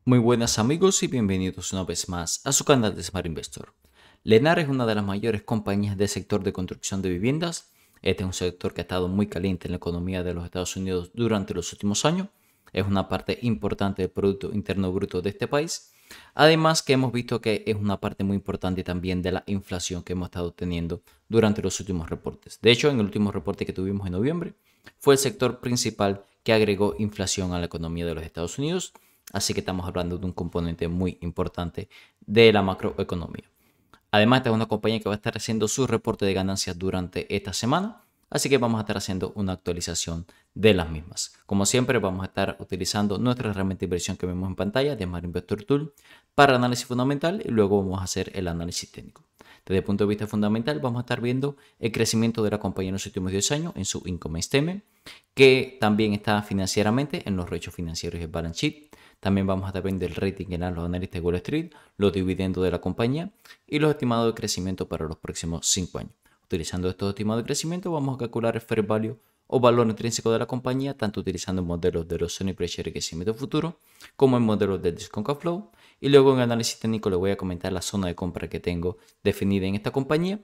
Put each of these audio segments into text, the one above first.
Muy buenas amigos y bienvenidos una vez más a su canal de Smart Investor. Lennar es una de las mayores compañías del sector de construcción de viviendas. Este es un sector que ha estado muy caliente en la economía de los Estados Unidos durante los últimos años. Es una parte importante del Producto Interno Bruto de este país. Además que hemos visto que es una parte muy importante también de la inflación que hemos estado teniendo durante los últimos reportes. De hecho, en el último reporte que tuvimos en noviembre, fue el sector principal que agregó inflación a la economía de los Estados Unidos. Así que estamos hablando de un componente muy importante de la macroeconomía. Además, esta es una compañía que va a estar haciendo su reporte de ganancias durante esta semana, así que vamos a estar haciendo una actualización de las mismas. Como siempre, vamos a estar utilizando nuestra herramienta de inversión que vemos en pantalla de Smart Investor Tool para análisis fundamental y luego vamos a hacer el análisis técnico. Desde el punto de vista fundamental, vamos a estar viendo el crecimiento de la compañía en los últimos 10 años en su income statement, que también está financieramente en los ratios financieros y el balance sheet. También vamos a estar viendo el rating que dan los analistas de Wall Street, los dividendos de la compañía y los estimados de crecimiento para los próximos 5 años. Utilizando estos estimados de crecimiento, vamos a calcular el fair value o valor intrínseco de la compañía, tanto utilizando modelos de los Earnings per share y crecimiento futuro, como en modelos de discount cash flow. Y luego en el análisis técnico les voy a comentar la zona de compra que tengo definida en esta compañía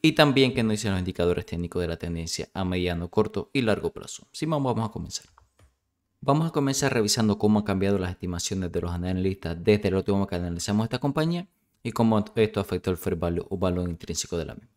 y también que nos dicen los indicadores técnicos de la tendencia a mediano, corto y largo plazo. Sin más, vamos a comenzar. Vamos a comenzar revisando cómo han cambiado las estimaciones de los analistas desde el último que analizamos esta compañía y cómo esto afectó el fair value o valor intrínseco de la misma.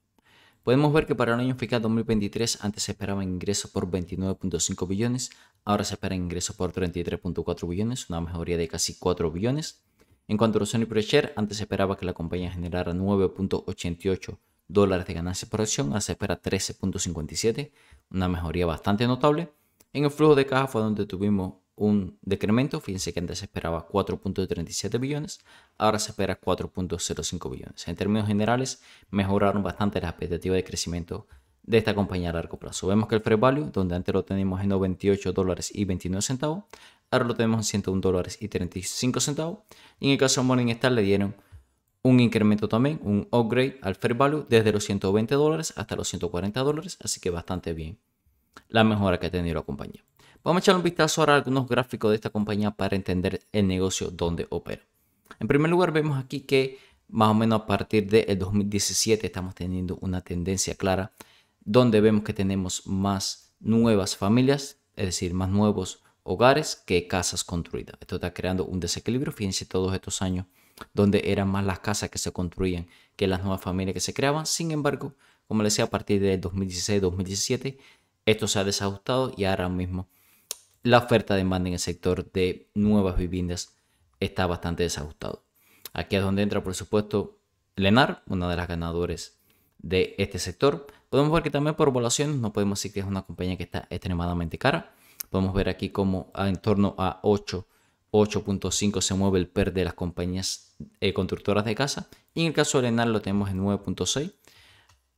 Podemos ver que para el año fiscal 2023 antes se esperaban ingresos por 29.5 billones, ahora se esperan ingresos por 33.4 billones, una mejoría de casi 4 billones. En cuanto a los earnings per share, antes se esperaba que la compañía generara 9.88 dólares de ganancias por acción, ahora se espera 13.57, una mejoría bastante notable. En el flujo de caja fue donde tuvimos un decremento. Fíjense que antes se esperaba 4.37 billones, ahora se espera 4.05 billones. En términos generales, mejoraron bastante las expectativas de crecimiento de esta compañía a largo plazo. Vemos que el fair value, donde antes lo teníamos en 98 dólares y 29 centavos, ahora lo tenemos en 101 dólares y 35 centavos. Y en el caso de Morningstar le dieron un incremento también, un upgrade al fair value desde los 120 dólares hasta los 140 dólares, así que bastante bien la mejora que ha tenido la compañía. Vamos a echar un vistazo ahora a algunos gráficos de esta compañía para entender el negocio donde opera. En primer lugar, vemos aquí que más o menos a partir del 2017 estamos teniendo una tendencia clara donde vemos que tenemos más nuevas familias, es decir, más nuevos hogares que casas construidas. Esto está creando un desequilibrio. Fíjense todos estos años donde eran más las casas que se construían que las nuevas familias que se creaban. Sin embargo, como les decía, a partir del 2016-2017 esto se ha desajustado y ahora mismo la oferta de demanda en el sector de nuevas viviendas está bastante desajustado. Aquí es donde entra, por supuesto, Lennar, una de las ganadoras de este sector. Podemos ver que también por evaluaciones no podemos decir que es una compañía que está extremadamente cara. Podemos ver aquí como en torno a 8.5 se mueve el PER de las compañías constructoras de casa. Y en el caso de Lennar lo tenemos en 9.6.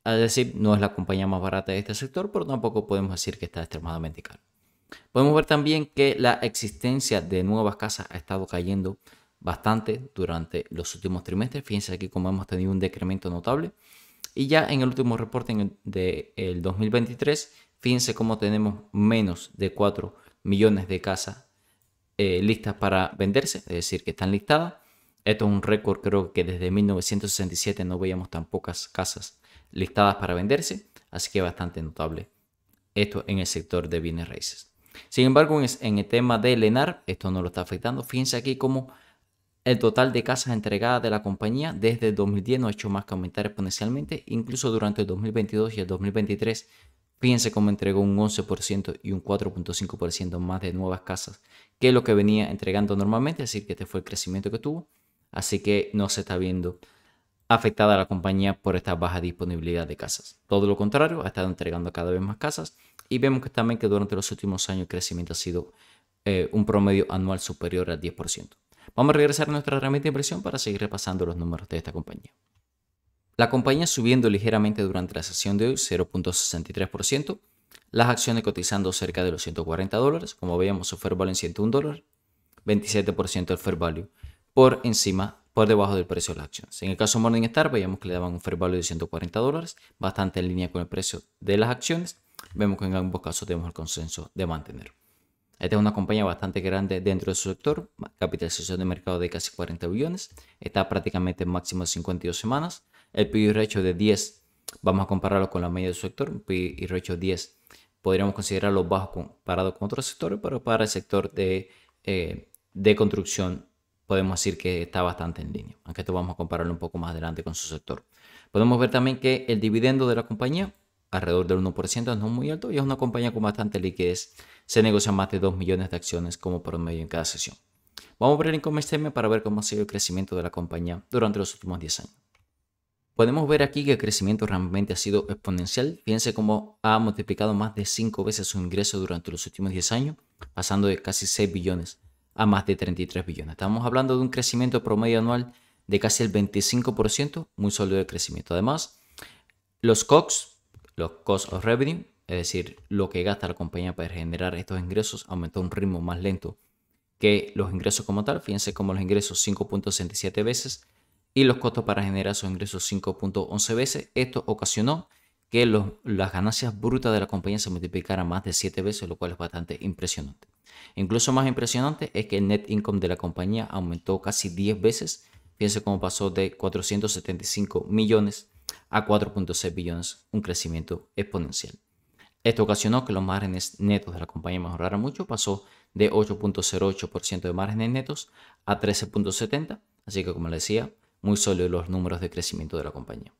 Es decir, no es la compañía más barata de este sector, pero tampoco podemos decir que está extremadamente caro. Podemos ver también que la existencia de nuevas casas ha estado cayendo bastante durante los últimos trimestres. Fíjense aquí cómo hemos tenido un decremento notable. Y ya en el último reporte del 2023, fíjense cómo tenemos menos de 4 millones de casas listas para venderse, es decir, que están listadas. Esto es un récord, creo que desde 1967 no veíamos tan pocas casas listadas para venderse, así que bastante notable esto en el sector de bienes raíces. Sin embargo, en el tema de Lennar, esto no lo está afectando. Fíjense aquí cómo el total de casas entregadas de la compañía desde el 2010 no ha hecho más que aumentar exponencialmente, incluso durante el 2022 y el 2023. Fíjense cómo entregó un 11% y un 4.5% más de nuevas casas que lo que venía entregando normalmente, es decir, que este fue el crecimiento que tuvo. Así que no se está viendo afectada a la compañía por esta baja disponibilidad de casas. Todo lo contrario, ha estado entregando cada vez más casas y vemos que también que durante los últimos años el crecimiento ha sido un promedio anual superior al 10%. Vamos a regresar a nuestra herramienta de inversión para seguir repasando los números de esta compañía. La compañía subiendo ligeramente durante la sesión de hoy, 0.63%. Las acciones cotizando cerca de los 140 dólares. Como veíamos, su fair value en 101 dólares. 27% del fair value por debajo del precio de las acciones. En el caso de Morningstar, veíamos que le daban un fair value de 140 dólares, bastante en línea con el precio de las acciones. Vemos que en ambos casos tenemos el consenso de mantener. Esta es una compañía bastante grande dentro de su sector, capitalización de mercado de casi 40 billones, está prácticamente en máximo de 52 semanas, el P/E ratio de 10, vamos a compararlo con la media de su sector, un P/E ratio 10 podríamos considerarlo bajo comparado con otros sectores, pero para el sector de construcción podemos decir que está bastante en línea, aunque esto vamos a compararlo un poco más adelante con su sector. Podemos ver también que el dividendo de la compañía, alrededor del 1%, no es muy alto y es una compañía con bastante liquidez. Se negocian más de 2 millones de acciones como promedio en cada sesión. Vamos a ver el income statement para ver cómo ha sido el crecimiento de la compañía durante los últimos 10 años. Podemos ver aquí que el crecimiento realmente ha sido exponencial. Fíjense cómo ha multiplicado más de 5 veces su ingreso durante los últimos 10 años, pasando de casi 6 billones a más de 33 billones. Estamos hablando de un crecimiento promedio anual de casi el 25%, muy sólido el crecimiento. Además, los COGS, los Cost of Revenue, es decir, lo que gasta la compañía para generar estos ingresos, aumentó a un ritmo más lento que los ingresos como tal. Fíjense como los ingresos 5.67 veces y los costos para generar esos ingresos 5.11 veces. Esto ocasionó que las ganancias brutas de la compañía se multiplicaran más de 7 veces, lo cual es bastante impresionante. Incluso más impresionante es que el net income de la compañía aumentó casi 10 veces. Fíjense cómo pasó de 475 millones a 4.6 billones, un crecimiento exponencial. Esto ocasionó que los márgenes netos de la compañía mejoraran mucho, pasó de 8.08% de márgenes netos a 13.70%, así que como les decía, muy sólidos los números de crecimiento de la compañía.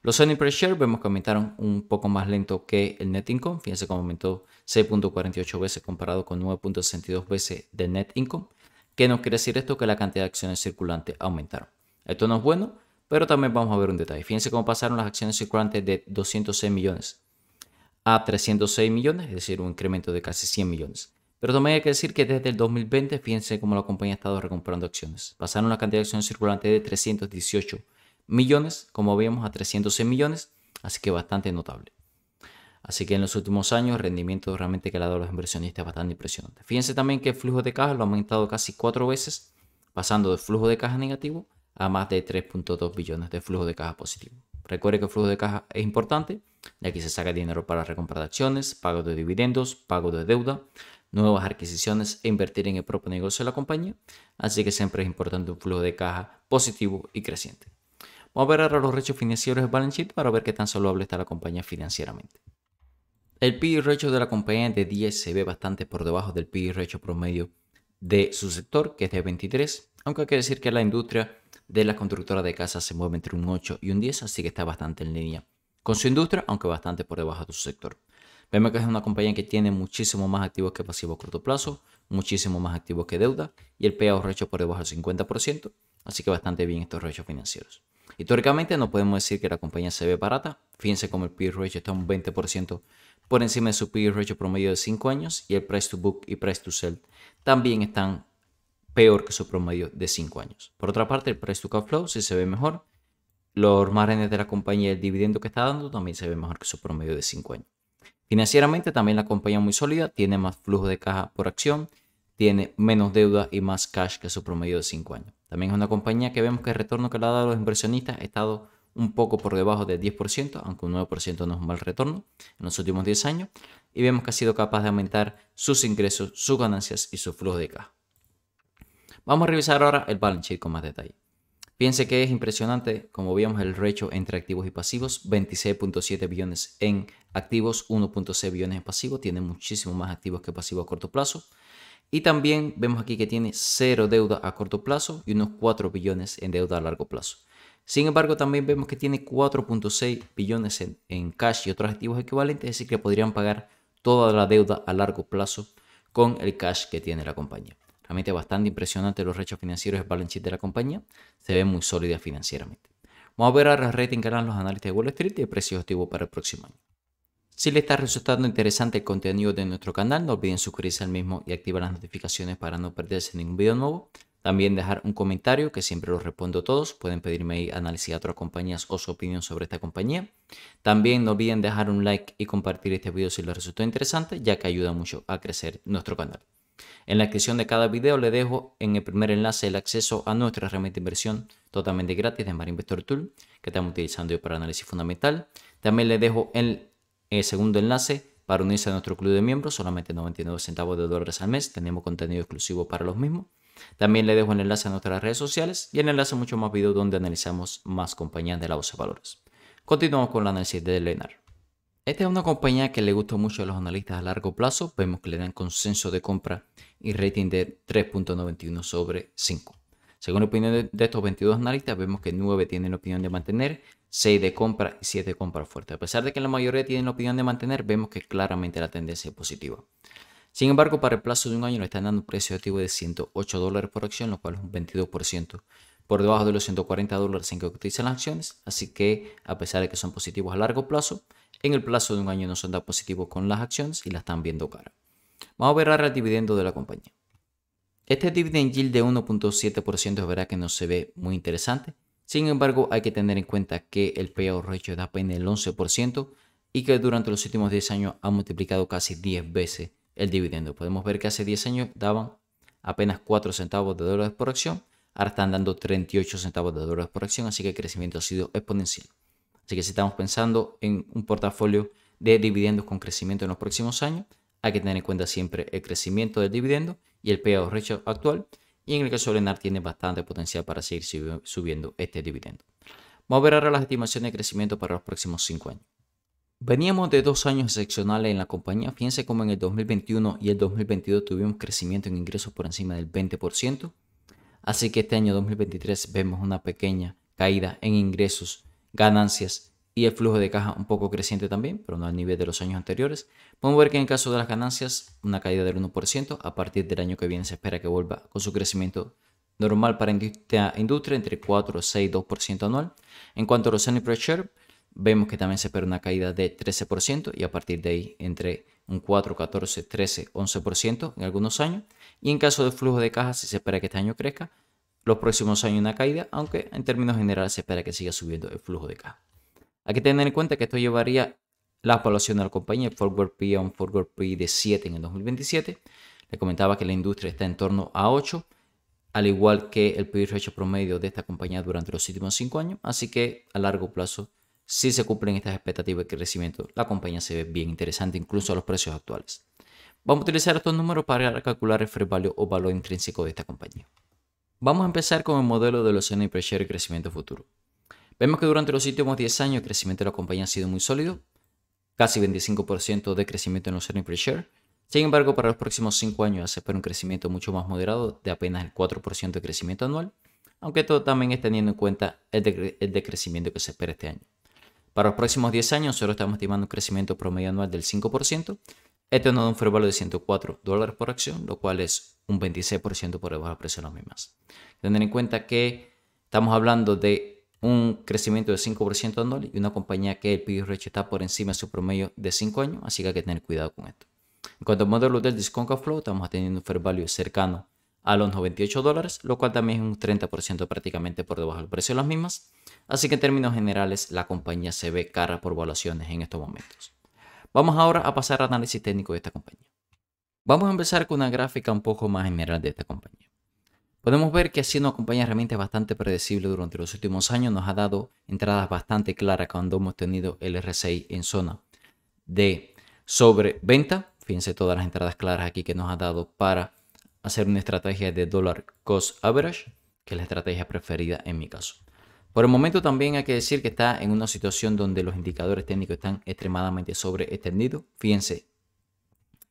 Los earnings per share vemos que aumentaron un poco más lento que el net income, fíjense cómo aumentó 6.48 veces comparado con 9.62 veces del net income. ¿Qué nos quiere decir esto? Que la cantidad de acciones circulantes aumentaron. Esto no es bueno, pero también vamos a ver un detalle. Fíjense cómo pasaron las acciones circulantes de 206 millones a 306 millones, es decir, un incremento de casi 100 millones. Pero también hay que decir que desde el 2020, fíjense cómo la compañía ha estado recomprando acciones. Pasaron la cantidad de acciones circulantes de 318 millones, como vemos, a 306 millones, así que bastante notable. Así que en los últimos años, el rendimiento realmente que le ha dado a los inversionistas es bastante impresionante. Fíjense también que el flujo de caja lo ha aumentado casi 4 veces, pasando de flujo de caja negativo a más de 3.2 billones de flujo de caja positivo. Recuerde que el flujo de caja es importante, de aquí se saca dinero para recompra de acciones, pago de dividendos, pago de deuda, nuevas adquisiciones e invertir en el propio negocio de la compañía. Así que siempre es importante un flujo de caja positivo y creciente. Vamos a ver ahora los ratios financieros del balance sheet para ver qué tan saludable está la compañía financieramente. El P/E ratio de la compañía de 10 se ve bastante por debajo del P/E ratio promedio de su sector, que es de 23, aunque hay que decir que la industria de las constructoras de casas se mueve entre un 8 y un 10, así que está bastante en línea con su industria, aunque bastante por debajo de su sector. Vemos que es una compañía que tiene muchísimo más activos que pasivos a corto plazo, muchísimo más activos que deuda y el payout ratio por debajo del 50%, así que bastante bien estos ratios financieros. Históricamente no podemos decir que la compañía se ve barata. Fíjense como el P/E ratio está un 20% por encima de su P/E ratio promedio de 5 años y el price to book y price to sell también están peor que su promedio de 5 años. Por otra parte, el price to cash flow sí se ve mejor. Los márgenes de la compañía y el dividendo que está dando también se ve mejor que su promedio de 5 años. Financieramente también la compañía es muy sólida, tiene más flujo de caja por acción, tiene menos deuda y más cash que su promedio de 5 años. También es una compañía que vemos que el retorno que le ha dado a los inversionistas ha estado un poco por debajo del 10%, aunque un 9% no es un mal retorno en los últimos 10 años, y vemos que ha sido capaz de aumentar sus ingresos, sus ganancias y su flujo de caja. Vamos a revisar ahora el balance sheet con más detalle. Fíjense que es impresionante, como vemos el ratio entre activos y pasivos, 26.7 billones en activos, 1.6 billones en pasivos, tiene muchísimo más activos que pasivos a corto plazo. Y también vemos aquí que tiene cero deuda a corto plazo y unos 4 billones en deuda a largo plazo. Sin embargo, también vemos que tiene 4.6 billones en cash y otros activos equivalentes, es decir, que podrían pagar toda la deuda a largo plazo con el cash que tiene la compañía. Realmente bastante impresionante los ratios financieros del balance sheet de la compañía. Se ve muy sólida financieramente. Vamos a ver ahora el rating que harán los analistas de Wall Street y el precio objetivo para el próximo año. Si les está resultando interesante el contenido de nuestro canal, no olviden suscribirse al mismo y activar las notificaciones para no perderse ningún video nuevo. También dejar un comentario, que siempre los respondo todos. Pueden pedirme ahí análisis de otras compañías o su opinión sobre esta compañía. También no olviden dejar un like y compartir este video si les resultó interesante, ya que ayuda mucho a crecer nuestro canal. En la descripción de cada video le dejo en el primer enlace el acceso a nuestra herramienta de inversión totalmente gratis de Smart Investor Tool, que estamos utilizando hoy para análisis fundamental. También le dejo en el segundo enlace Para unirse a nuestro club de miembros, solamente 99 centavos de dólares al mes. Tenemos contenido exclusivo para los mismos. También le dejo el enlace a nuestras redes sociales y el enlace a muchos más videos donde analizamos más compañías de la bolsa de valores. Continuamos con el análisis de Lennar. Esta es una compañía que le gustó mucho a los analistas a largo plazo. Vemos que le dan consenso de compra y rating de 3.91 sobre 5. Según la opinión de estos 22 analistas, vemos que 9 tienen la opinión de mantener, 6 de compra y 7 de compra fuerte. A pesar de que la mayoría tienen la opinión de mantener, vemos que claramente la tendencia es positiva. Sin embargo, para el plazo de un año le están dando un precio activo de 108 dólares por acción, lo cual es un 22% por debajo de los 140 dólares en que cotizan las acciones. Así que, a pesar de que son positivos a largo plazo, en el plazo de un año no son tan positivos con las acciones y la están viendo cara. Vamos a ver ahora el dividendo de la compañía. Este dividend yield de 1.7% es verdad que no se ve muy interesante. Sin embargo, hay que tener en cuenta que el payout ratio da apenas el 11% y que durante los últimos 10 años ha multiplicado casi 10 veces el dividendo. Podemos ver que hace 10 años daban apenas 4 centavos de dólares por acción. Ahora están dando 38 centavos de dólares por acción, así que el crecimiento ha sido exponencial. Así que si estamos pensando en un portafolio de dividendos con crecimiento en los próximos años, hay que tener en cuenta siempre el crecimiento del dividendo y el payout ratio actual. Y en el caso de Lennar tiene bastante potencial para seguir subiendo este dividendo. Vamos a ver ahora las estimaciones de crecimiento para los próximos 5 años. Veníamos de 2 años excepcionales en la compañía. Fíjense cómo en el 2021 y el 2022 tuvimos crecimiento en ingresos por encima del 20%. Así que este año 2023 vemos una pequeña caída en ingresos, ganancias y el flujo de caja un poco creciente también, pero no al nivel de los años anteriores. Podemos ver que en el caso de las ganancias, una caída del 1%. A partir del año que viene se espera que vuelva con su crecimiento normal para industria entre 4, 6, 2% anual. En cuanto a los earnings per share, vemos que también se espera una caída de 13% y a partir de ahí entre un 4, 14, 13, 11% en algunos años. Y en caso de flujo de caja, si se espera que este año crezca, los próximos años una caída, aunque en términos generales se espera que siga subiendo el flujo de caja. Hay que tener en cuenta que esto llevaría la evaluación de la compañía, el forward PE a un forward PE de 7 en el 2027. Le comentaba que la industria está en torno a 8, al igual que el PE ratio promedio de esta compañía durante los últimos 5 años. Así que a largo plazo, si se cumplen estas expectativas de crecimiento, la compañía se ve bien interesante incluso a los precios actuales. Vamos a utilizar estos números para calcular el fair value o valor intrínseco de esta compañía. Vamos a empezar con el modelo de los earnings per share y crecimiento futuro. Vemos que durante los últimos 10 años el crecimiento de la compañía ha sido muy sólido, casi 25% de crecimiento en los earnings per share. Sin embargo, para los próximos 5 años se espera un crecimiento mucho más moderado de apenas el 4% de crecimiento anual, aunque todo también es teniendo en cuenta el decrecimiento que se espera este año. Para los próximos 10 años nosotros estamos estimando un crecimiento promedio anual del 5%. Esto nos da un fair value de 104 dólares por acción, lo cual es un 26% por debajo del precio de las mismas. Tener en cuenta que estamos hablando de un crecimiento de 5% anual y una compañía que el PE ratio está por encima de su promedio de 5 años, así que hay que tener cuidado con esto. En cuanto al modelo del discount cash flow, estamos teniendo un fair value cercano a los 98 dólares, lo cual también es un 30% prácticamente por debajo del precio de las mismas. Así que en términos generales, la compañía se ve cara por valuaciones en estos momentos. Vamos ahora a pasar al análisis técnico de esta compañía. Vamos a empezar con una gráfica un poco más general de esta compañía. Podemos ver que ha sido una compañía realmente bastante predecible durante los últimos años. Nos ha dado entradas bastante claras cuando hemos tenido el RSI en zona de sobreventa. Fíjense todas las entradas claras aquí que nos ha dado para hacer una estrategia de dollar cost average, que es la estrategia preferida en mi caso. Por el momento también hay que decir que está en una situación donde los indicadores técnicos están extremadamente sobreextendidos. Fíjense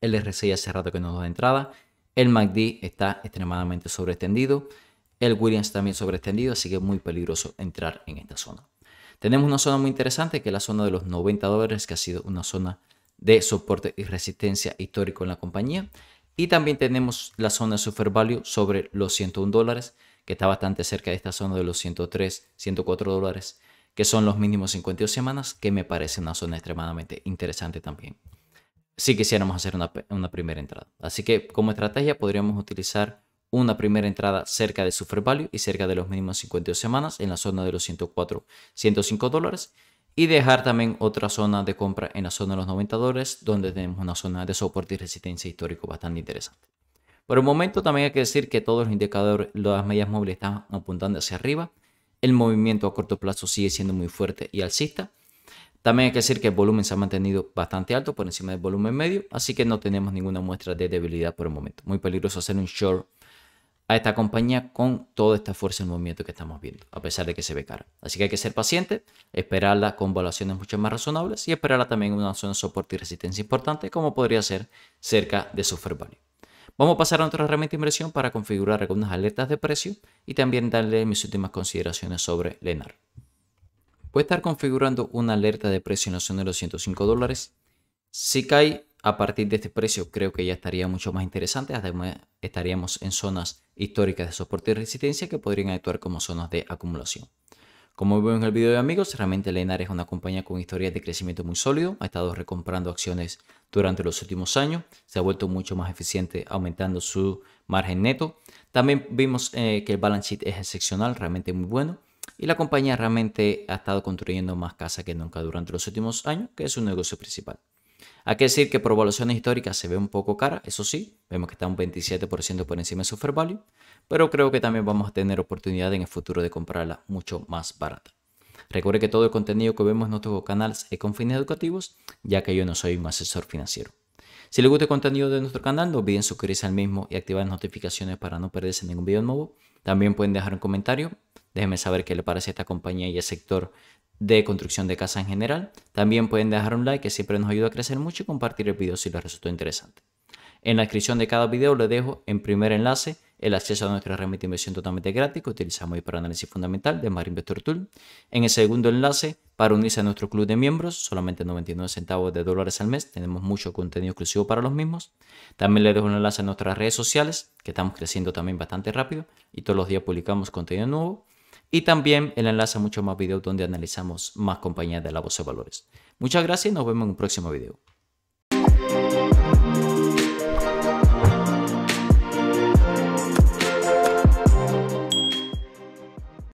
el RSI hace rato que nos da entrada. El MACD está extremadamente sobreextendido. El Williams también sobreextendido, así que es muy peligroso entrar en esta zona. Tenemos una zona muy interesante que es la zona de los 90 dólares, que ha sido una zona de soporte y resistencia histórico en la compañía. Y también tenemos la zona de su fair value sobre los 101 dólares, que está bastante cerca de esta zona de los 103, 104 dólares, que son los mínimos 52 semanas, que me parece una zona extremadamente interesante también, si quisiéramos hacer una primera entrada. Así que como estrategia podríamos utilizar una primera entrada cerca de su fair value y cerca de los mínimos 52 semanas en la zona de los 104, 105 dólares y dejar también otra zona de compra en la zona de los 90 dólares donde tenemos una zona de soporte y resistencia histórico bastante interesante. Por el momento también hay que decir que todos los indicadores, las medias móviles están apuntando hacia arriba. El movimiento a corto plazo sigue siendo muy fuerte y alcista. También hay que decir que el volumen se ha mantenido bastante alto por encima del volumen medio, así que no tenemos ninguna muestra de debilidad por el momento. Muy peligroso hacer un short a esta compañía con toda esta fuerza en movimiento que estamos viendo, a pesar de que se ve cara. Así que hay que ser paciente, esperarla con valuaciones mucho más razonables y esperarla también en una zona de soporte y resistencia importante, como podría ser cerca de su fair value. Vamos a pasar a otra herramienta de inversión para configurar algunas alertas de precio y también darle mis últimas consideraciones sobre Lenar. Voy a estar configurando una alerta de precio en la zona de los $105. Si cae a partir de este precio, creo que ya estaría mucho más interesante. Además, estaríamos en zonas históricas de soporte y resistencia que podrían actuar como zonas de acumulación. Como veo en el video de amigos, realmente Lenar es una compañía con historias de crecimiento muy sólido. Ha estado recomprando acciones durante los últimos años. Se ha vuelto mucho más eficiente aumentando su margen neto. También vimos que el balance sheet es excepcional, realmente muy bueno. Y la compañía realmente ha estado construyendo más casa que nunca durante los últimos años, que es su negocio principal. Hay que decir que por evaluaciones históricas se ve un poco cara, eso sí, vemos que está un 27% por encima de su fair value, pero creo que también vamos a tener oportunidad en el futuro de comprarla mucho más barata. Recuerde que todo el contenido que vemos en nuestro canal es con fines educativos, ya que yo no soy un asesor financiero. Si les gusta el contenido de nuestro canal, no olviden suscribirse al mismo y activar las notificaciones para no perderse ningún video nuevo. También pueden dejar un comentario, déjenme saber qué les parece esta compañía y el sector de construcción de casa en general. También pueden dejar un like que siempre nos ayuda a crecer mucho y compartir el video si les resultó interesante. En la descripción de cada video les dejo en primer enlace el acceso a nuestra herramienta de inversión totalmente gratis que utilizamos hoy para análisis fundamental de Mar Investor Tool. En el segundo enlace para unirse a nuestro club de miembros, solamente 99 centavos de dólares al mes. Tenemos mucho contenido exclusivo para los mismos. También les dejo un enlace a nuestras redes sociales, que estamos creciendo también bastante rápido y todos los días publicamos contenido nuevo. Y también el enlace a muchos más videos donde analizamos más compañías de la bolsa de valores. Muchas gracias y nos vemos en un próximo video.